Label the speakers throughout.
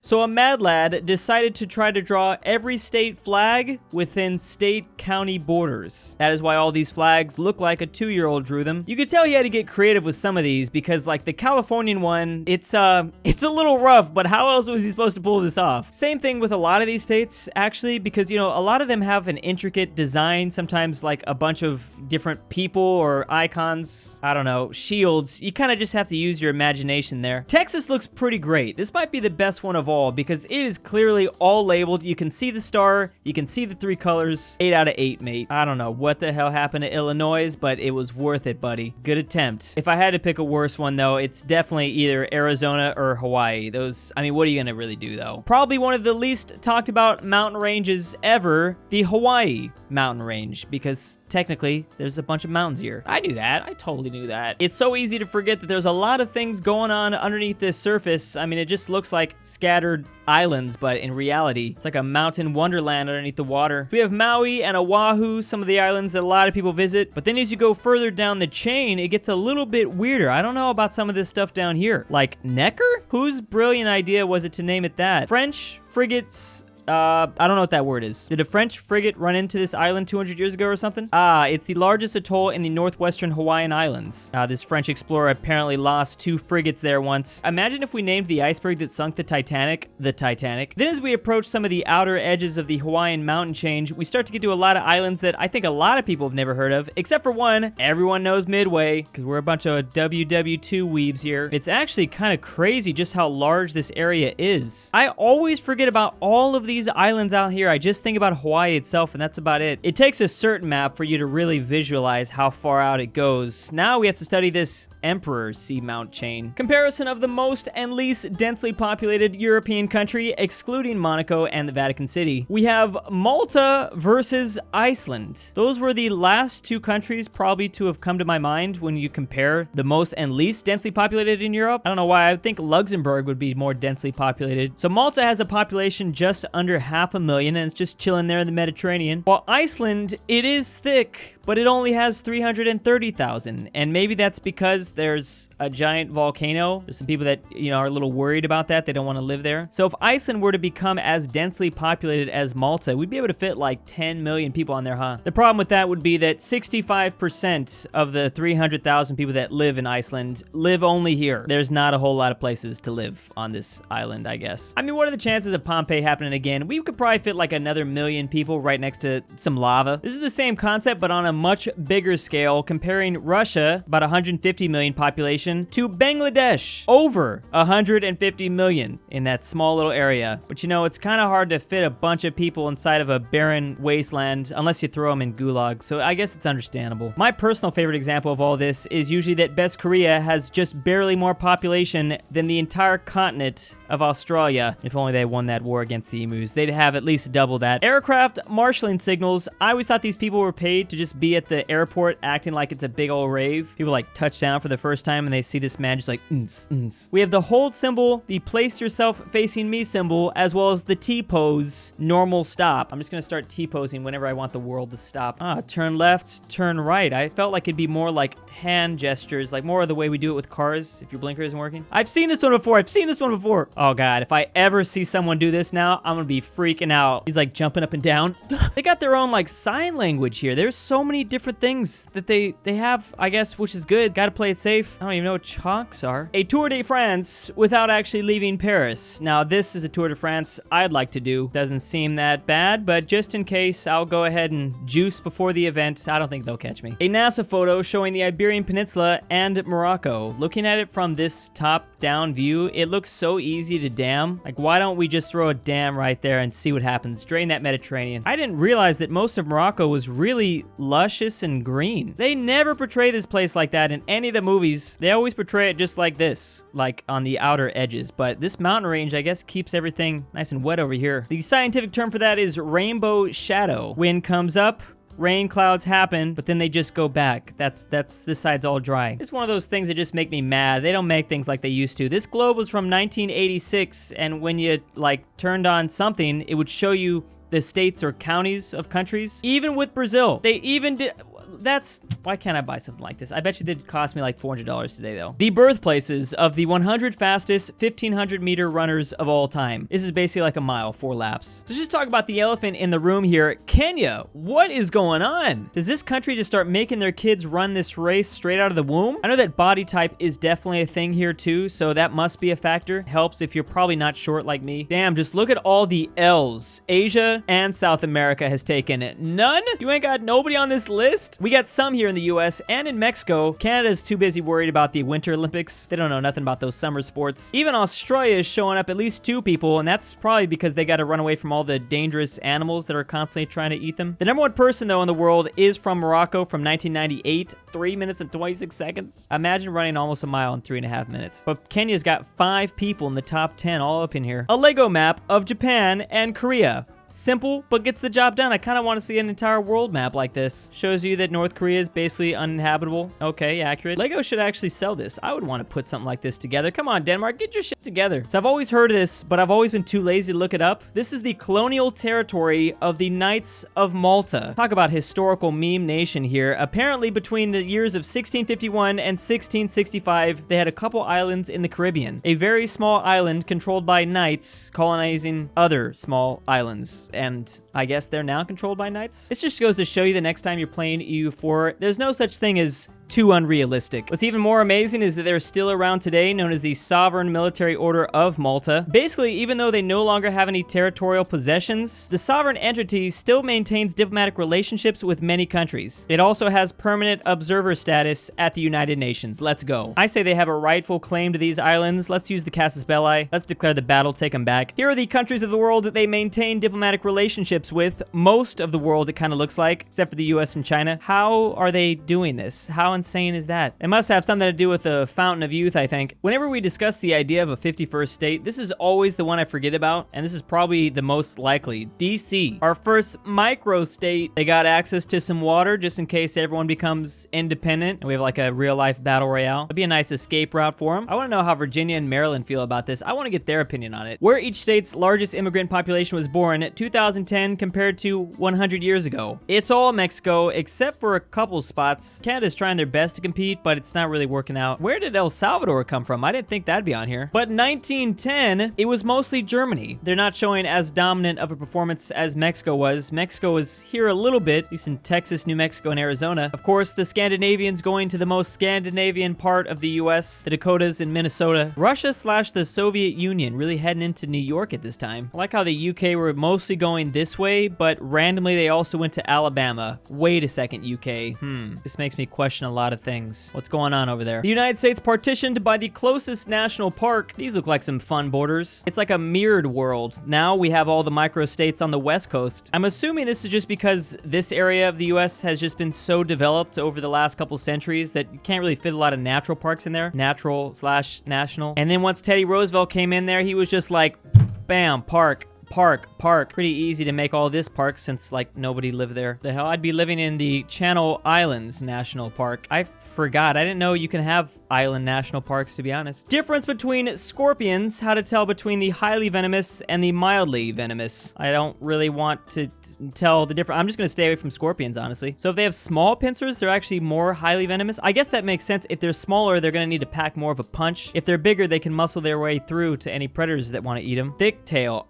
Speaker 1: So a mad lad decided to try to draw every state flag within state-county borders. That is why all these flags look like a 2-year-old drew them. You could tell he had to get creative with some of these because like the Californian one, it's a little rough, but how else was he supposed to pull this off? Same thing with a lot of these states actually, because you know, a lot of them have an intricate design, sometimes like a bunch of different people or icons, I don't know, shields. You kind of just have to use your imagination there. Texas looks pretty great. This might be the best one of all because it is clearly all labeled. You can see the star, you can see the 3 colors. 8 out of 8, mate. I don't know what the hell happened to Illinois, but it was worth it, buddy. Good attempt. If I had to pick a worse one though, it's definitely either Arizona or Hawaii. Those, I mean, what are you gonna really do though? Probably one of the least talked about mountain ranges ever, the Hawaii mountain range, because technically there's a bunch of mountains here. I knew that. I totally knew that. It's so easy to forget that there's a lot of things going on underneath this surface. I mean, it just looks like scattered islands, but in reality, it's like a mountain wonderland underneath the water. We have Maui and Oahu, some of the islands that a lot of people visit, but then as you go further down the chain, it gets a little bit weirder. I don't know about some of this stuff down here. Like Necker? Whose brilliant idea was it to name it that? French frigates. I don't know what that word is. Did a French frigate run into this island 200 years ago or something? It's the largest atoll in the northwestern Hawaiian Islands. This French explorer apparently lost 2 frigates there once. Imagine if we named the iceberg that sunk the Titanic. Then as we approach some of the outer edges of the Hawaiian mountain chain, we start to get to a lot of islands that I think a lot of people have never heard of, except for one. Everyone knows Midway, because we're a bunch of WW2 weebs here. It's actually kind of crazy just how large this area is. I always forget about all of these islands out here. I just think about Hawaii itself and that's about it. It takes a certain map for you to really visualize how far out it goes. Now we have to study this Emperor Seamount chain. Comparison of the most and least densely populated European country, excluding Monaco and the Vatican City. We have Malta versus Iceland. Those were the last 2 countries probably to have come to my mind when you compare the most and least densely populated in Europe. I don't know why. I think Luxembourg would be more densely populated. So Malta has a population just under 500,000 and it's just chilling there in the Mediterranean. While Iceland, it is thick, but it only has 330,000. And maybe that's because there's a giant volcano. There's some people that, you know, are a little worried about that. They don't want to live there. So if Iceland were to become as densely populated as Malta, we'd be able to fit like 10 million people on there, huh? The problem with that would be that 65% of the 300,000 people that live in Iceland live only here. There's not a whole lot of places to live on this island, I guess. I mean, what are the chances of Pompeii happening again? We could probably fit like another 1 million people right next to some lava. This is the same concept, but on a much bigger scale, comparing Russia, about 150 million population, to Bangladesh, over 150 million in that small little area. But you know, it's kind of hard to fit a bunch of people inside of a barren wasteland unless you throw them in gulag, so I guess it's understandable. My personal favorite example of all this is usually that Best Korea has just barely more population than the entire continent of Australia. If only they won that war against the emus, they'd have at least double that. Aircraft marshalling signals. I always thought these people were paid to just be at the airport acting like it's a big old rave. People like touch down for the first time and they see this man just like We have the hold symbol, the place yourself facing me symbol, as well as the T-pose, normal stop. I'm just gonna start T-posing whenever I want the world to stop. Turn left, turn right. I felt like it'd be more like hand gestures, like more of the way we do it with cars if your blinker isn't working. I've seen this one before. Oh God, if I ever see someone do this now, I'm gonna be freaking out. He's like jumping up and down. They got their own like sign language here. There's so many different things that they have, I guess, which is good. Gotta play it safe. I don't even know what chalks are. A Tour de France without actually leaving Paris. Now this is a Tour de France I'd like to do. Doesn't seem that bad, but just in case, I'll go ahead and juice before the event. I don't think they'll catch me. A NASA photo showing the Iberian Peninsula and Morocco. Looking at it from this top-down view, it looks so easy to dam. Like, why don't we just throw a dam right there and see what happens? Drain that Mediterranean. I didn't realize that most of Morocco was really luscious and green. They never portray this place like that in any of the movies. They always portray it just like this, like on the outer edges. But this mountain range, I guess, keeps everything nice and wet over here. The scientific term for that is rainbow shadow. Wind comes up, rain clouds happen, but then they just go back. That's this side's all dry. It's one of those things that just make me mad. They don't make things like they used to. This globe was from 1986, and when you like turned on something, it would show you the states or counties of countries. Even with Brazil, they even did. why can't I buy something like this? I bet you did cost me like $400 today though. The birthplaces of the 100 fastest 1500 meter runners of all time. This is basically like a mile, 4 laps. Let's just talk about the elephant in the room here. Kenya, what is going on? Does this country just start making their kids run this race straight out of the womb? I know that body type is definitely a thing here too, so that must be a factor. Helps if you're probably not short like me. Damn, just look at all the L's. Asia and South America has taken none? You ain't got nobody on this list? We got some here in the US and in Mexico. Canada's too busy worried about the Winter Olympics. They don't know nothing about those summer sports. Even Australia is showing up at least 2 people, and that's probably because they got to run away from all the dangerous animals that are constantly trying to eat them. The #1 person though in the world is from Morocco from 1998, 3 minutes and 26 seconds. Imagine running almost a mile in 3.5 minutes. But Kenya's got 5 people in the top 10 all up in here. A Lego map of Japan and Korea. Simple, but gets the job done. I kind of want to see an entire world map like this. Shows you that North Korea is basically uninhabitable. Okay, accurate. Lego should actually sell this. I would want to put something like this together. Come on, Denmark, get your shit together. So I've always heard of this, but I've always been too lazy to look it up. This is the colonial territory of the Knights of Malta. Talk about historical meme nation here. Apparently, between the years of 1651 and 1665, they had a couple islands in the Caribbean. A very small island controlled by knights colonizing other small islands. And I guess they're now controlled by knights. This just goes to show you the next time you're playing EU4, there's no such thing as too unrealistic. What's even more amazing is that they're still around today, known as the Sovereign Military Order of Malta. Basically, even though they no longer have any territorial possessions, the sovereign entity still maintains diplomatic relationships with many countries. It also has permanent observer status at the United Nations. Let's go. I say they have a rightful claim to these islands. Let's use the casus belli. Let's declare the battle, take them back. Here are the countries of the world that they maintain diplomatic relationships with. Most of the world, it kind of looks like, except for the US and China. How are they doing this? How insane is that? It must have something to do with the fountain of youth, I think. Whenever we discuss the idea of a 51st state, this is always the one I forget about, and this is probably the most likely. DC, our first micro state. They got access to some water just in case everyone becomes independent, and we have like a real life battle royale. It'd be a nice escape route for them. I want to know how Virginia and Maryland feel about this. I want to get their opinion on it. Where each state's largest immigrant population was born in 2010 compared to 100 years ago. It's all Mexico, except for a couple spots. Canada's trying their best to compete, but it's not really working out. Where did El Salvador come from? I didn't think that'd be on here. But 1910, it was mostly Germany. They're not showing as dominant of a performance as Mexico was. Mexico was here a little bit, at least in Texas, New Mexico, and Arizona. Of course, the Scandinavians going to the most Scandinavian part of the US, the Dakotas and Minnesota. Russia / the Soviet Union really heading into New York at this time. I like how the UK were mostly going this way, but randomly they also went to Alabama. Wait a second, UK. This makes me question a lot of things. What's going on over there? The United States partitioned by the closest national park. These look like some fun borders. It's like a mirrored world. Now we have all the micro-states on the West Coast. I'm assuming this is just because this area of the US has just been so developed over the last couple centuries that you can't really fit a lot of natural parks in there. Natural / national. And then once Teddy Roosevelt came in there, he was just like, bam, park. Pretty easy to make all this park since like nobody lived there. The hell, I'd be living in the Channel Islands National Park. I forgot. I didn't know you can have island national parks, to be honest. Difference between scorpions, how to tell between the highly venomous and the mildly venomous. I don't really want to tell the difference. I'm just gonna stay away from scorpions, honestly. So if they have small pincers, they're actually more highly venomous. I guess that makes sense. If they're smaller, they're gonna need to pack more of a punch. If they're bigger, they can muscle their way through to any predators that want to eat them. Thick tail.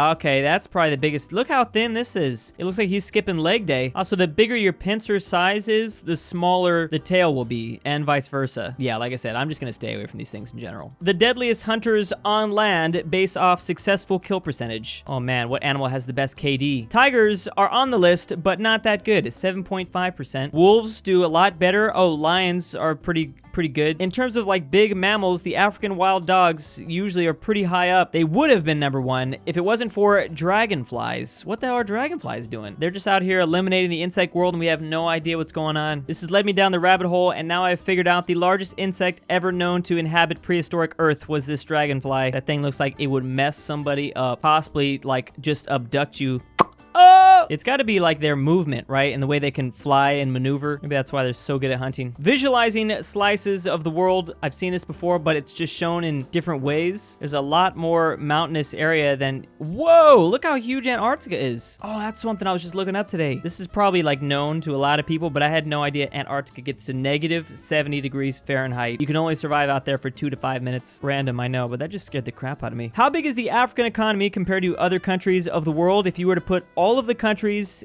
Speaker 1: Okay, that's probably the biggest. Look how thin this is. It looks like he's skipping leg day. Also, the bigger your pincer size is, the smaller the tail will be, and vice versa. Yeah, like I said, I'm just gonna stay away from these things in general. The deadliest hunters on land based off successful kill percentage. Oh man, what animal has the best KD? Tigers are on the list, but not that good. 7.5%. Wolves do a lot better. Oh, lions are pretty good. In terms of like big mammals, the African wild dogs usually are pretty high up. They would have been #1 if it wasn't for dragonflies. What the hell are dragonflies doing? They're just out here eliminating the insect world and we have no idea what's going on. This has led me down the rabbit hole and now I've figured out the largest insect ever known to inhabit prehistoric Earth was this dragonfly. That thing looks like it would mess somebody up. Possibly like just abduct you. Oh! It's got to be like their movement, right? And the way they can fly and maneuver. Maybe that's why they're so good at hunting. Visualizing slices of the world. I've seen this before, but it's just shown in different ways. There's a lot more mountainous area than... Whoa, look how huge Antarctica is. Oh, that's something I was just looking up today. This is probably like known to a lot of people, but I had no idea Antarctica gets to negative 70 degrees Fahrenheit. You can only survive out there for 2 to 5 minutes. Random, I know, but that just scared the crap out of me. How big is the African economy compared to other countries of the world? If you were to put all of the countries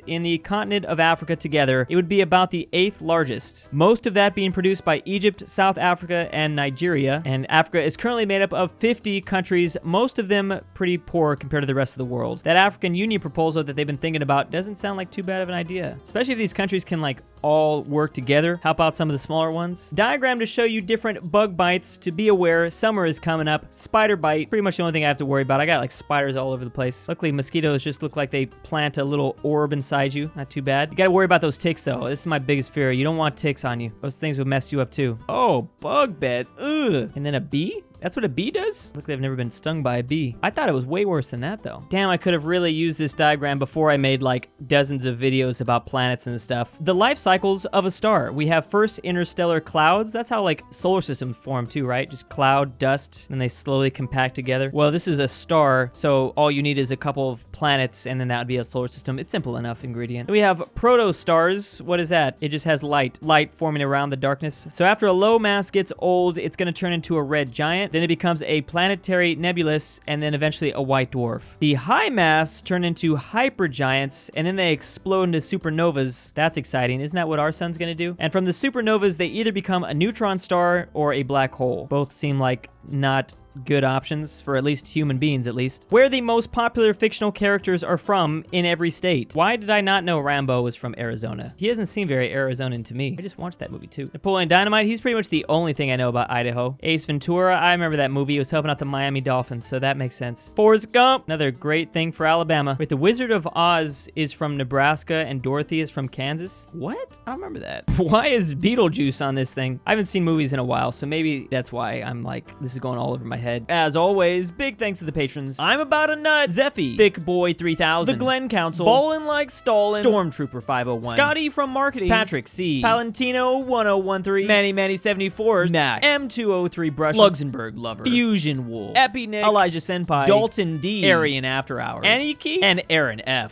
Speaker 1: in the continent of Africa together, it would be about the 8th largest. Most of that being produced by Egypt, South Africa, and Nigeria. And Africa is currently made up of 50 countries, most of them pretty poor compared to the rest of the world. That African Union proposal that they've been thinking about doesn't sound like too bad of an idea. Especially if these countries can like all work together, help out some of the smaller ones. Diagram to show you different bug bites. To be aware, summer is coming up. Spider bite, pretty much the only thing I have to worry about. I got like spiders all over the place. Luckily, mosquitoes just look like they plant a little orb inside you. Not too bad. You gotta worry about those ticks though. This is my biggest fear. You don't want ticks on you. Those things would mess you up too. Oh, bug beds. Ugh. And then a bee? That's what a bee does? Luckily, I've never been stung by a bee. I thought it was way worse than that, though. Damn, I could have really used this diagram before I made, like, dozens of videos about planets and stuff. The life cycles of a star. We have first interstellar clouds. That's how, like, solar systems form, too, right? Just cloud, dust, and they slowly compact together. Well, this is a star, so all you need is a couple of planets, and then that would be a solar system. It's simple enough ingredient. Then we have protostars. What is that? It just has light. Light forming around the darkness. So after a low mass gets old, it's going to turn into a red giant. Then it becomes a planetary nebulous, and then eventually a white dwarf. The high mass turn into hypergiants, and then they explode into supernovas. That's exciting. Isn't that what our sun's gonna do? And from the supernovas, they either become a neutron star or a black hole. Both seem like not good options for at least human beings, at least. Where the most popular fictional characters are from in every state. Why did I not know Rambo was from Arizona? He doesn't seem very Arizonan to me. I just watched that movie too. Napoleon Dynamite, he's pretty much the only thing I know about Idaho. Ace Ventura, I remember that movie. He was helping out the Miami Dolphins, so that makes sense. Forrest Gump, another great thing for Alabama. Wait, the Wizard of Oz is from Nebraska and Dorothy is from Kansas? What? I don't remember that. Why is Beetlejuice on this thing? I haven't seen movies in a while, so maybe that's why I'm like, this is going all over my head. As always, big thanks to the patrons. I'm About a Nut, Zeffi, Thiccboi 3000, the Glen Council, BallinLikeStalin, Stormtrooper 501, Scotty from Marketing, Patrick C, Palantino 1013, Manny 74, Mac, M203 BrushEm, LuxembourgLover, FusionWolf, EpiNick, Elijah Senpai, Dalton D, AryanAfterHours, Anikyte, and Aaron F.